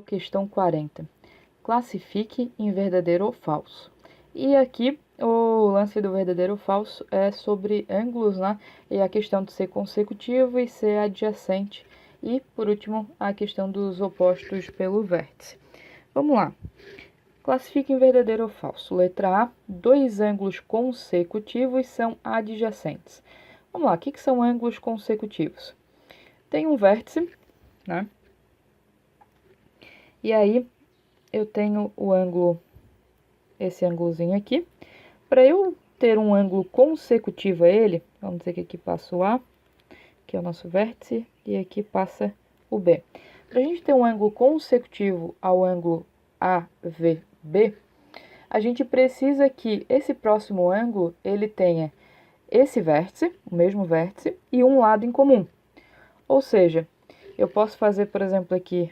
Questão 40. Classifique em verdadeiro ou falso. E aqui o lance do verdadeiro ou falso é sobre ângulos, né? E a questão de ser consecutivo e ser adjacente. E, por último, a questão dos opostos pelo vértice. Vamos lá. Classifique em verdadeiro ou falso. Letra A. Dois ângulos consecutivos são adjacentes. Vamos lá. O que são ângulos consecutivos? Tem um vértice, né? E aí, eu tenho o ângulo, esse ângulozinho aqui. Para eu ter um ângulo consecutivo a ele, vamos dizer que aqui passa o A, que é o nosso vértice, e aqui passa o B. Para a gente ter um ângulo consecutivo ao ângulo AVB, a gente precisa que esse próximo ângulo, ele tenha esse vértice, o mesmo vértice, e um lado em comum. Ou seja, eu posso fazer, por exemplo, aqui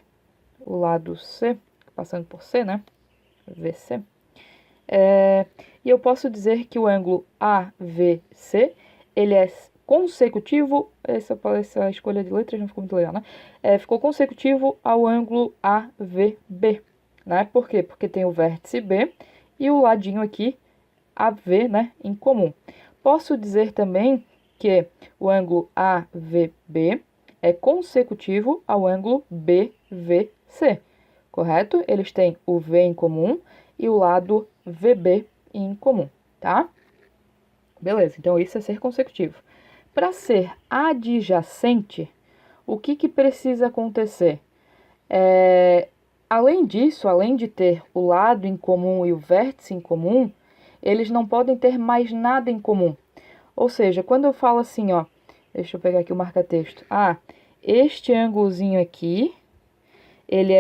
o lado C, passando por C, né? VC. E eu posso dizer que o ângulo AVC, ele é consecutivo, essa escolha de letras não ficou muito legal, né? Ficou consecutivo ao ângulo AVB, né? Por quê? Porque tem o vértice B e o ladinho aqui, AV, né? Em comum. Posso dizer também que o ângulo AVB é consecutivo ao ângulo BVC, correto? Eles têm o V em comum e o lado VB em comum, tá? Beleza, então isso é ser consecutivo. Para ser adjacente, o que precisa acontecer? Além disso, além de ter o lado em comum e o vértice em comum, eles não podem ter mais nada em comum. Ou seja, quando eu falo assim, ó, deixa eu pegar aqui o marca-texto. Este ângulozinho aqui, ele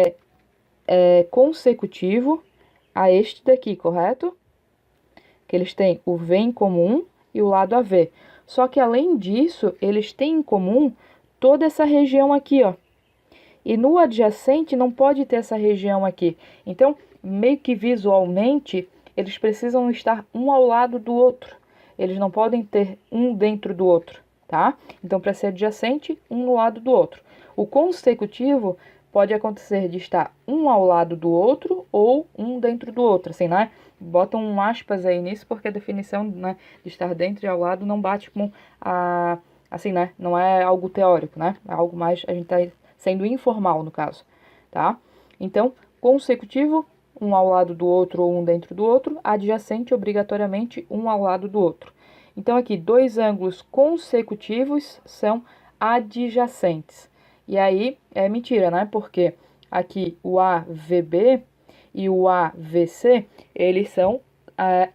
é consecutivo a este daqui, correto? Que eles têm o V em comum e o lado AV. Só que, além disso, eles têm em comum toda essa região aqui, ó. E no adjacente não pode ter essa região aqui. Então, meio que visualmente, eles precisam estar um ao lado do outro. Eles não podem ter um dentro do outro, tá? Então, para ser adjacente, um no lado do outro. O consecutivo pode acontecer de estar um ao lado do outro ou um dentro do outro, assim, né? Botam um aspas aí nisso, porque a definição, né, de estar dentro e ao lado não bate com a... assim, né? Não é algo teórico, né? É algo mais... a gente tá sendo informal, no caso, tá? Então, consecutivo, um ao lado do outro ou um dentro do outro. Adjacente, obrigatoriamente, um ao lado do outro. Então, aqui, dois ângulos consecutivos são adjacentes. E aí, é mentira, né? Porque aqui o AVB e o AVC, eles são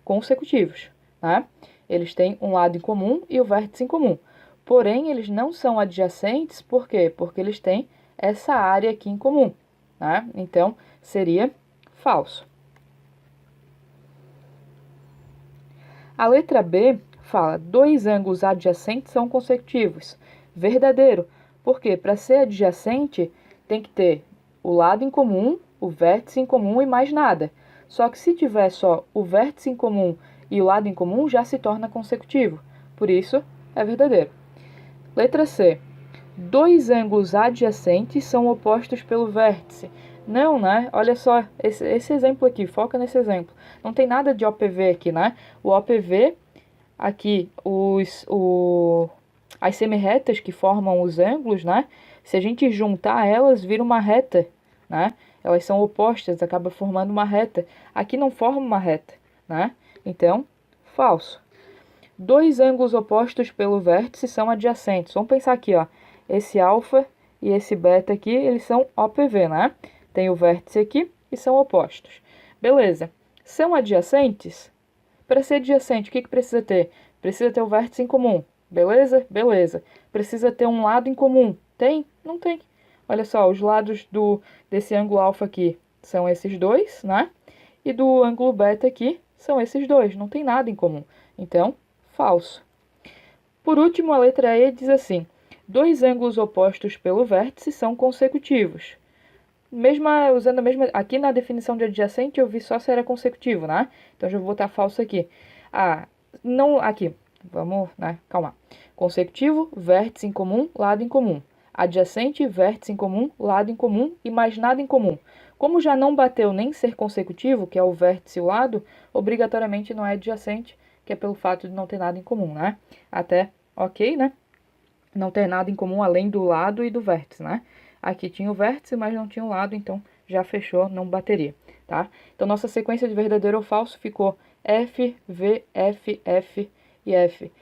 consecutivos, né? Eles têm um lado em comum e o vértice em comum. Porém, eles não são adjacentes, por quê? Porque eles têm essa área aqui em comum, né? Então, seria falso. A letra B fala, dois ângulos adjacentes são consecutivos. Verdadeiro. Por quê? Para ser adjacente, tem que ter o lado em comum, o vértice em comum e mais nada. Só que se tiver só o vértice em comum e o lado em comum, já se torna consecutivo. Por isso, é verdadeiro. Letra C. Dois ângulos adjacentes são opostos pelo vértice. Não, né? Olha só, esse exemplo aqui, foca nesse exemplo. Não tem nada de OPV aqui, né? O OPV, aqui, as semirretas que formam os ângulos, né? Se a gente juntar elas, vira uma reta, né? Elas são opostas, acaba formando uma reta. Aqui não forma uma reta, né? Então, falso. Dois ângulos opostos pelo vértice são adjacentes. Vamos pensar aqui, ó. Esse alfa e esse beta aqui, eles são OPV, né? Tem o vértice aqui e são opostos. Beleza. São adjacentes? Para ser adjacente, o que precisa ter? Precisa ter o vértice em comum. Beleza? Beleza. Precisa ter um lado em comum. Tem? Não tem. Olha só, os lados desse ângulo alfa aqui são esses dois, né? E do ângulo beta aqui são esses dois. Não tem nada em comum. Então, falso. Por último, a letra E diz assim, dois ângulos opostos pelo vértice são consecutivos. Usando a mesma... Aqui na definição de adjacente eu vi só se era consecutivo, né? Então, já vou botar falso aqui. Não... Aqui. Vamos, né? Calma. Consecutivo, vértice em comum, lado em comum. adjacente, vértice em comum, lado em comum e mais nada em comum. Como já não bateu nem ser consecutivo, que é o vértice e o lado, obrigatoriamente não é adjacente, que é pelo fato de não ter nada em comum, né? Até ok, né? Não ter nada em comum além do lado e do vértice, né? Aqui tinha o vértice, mas não tinha o lado, então já fechou, não bateria, tá? Então, nossa sequência de verdadeiro ou falso ficou F, V, F, F e F.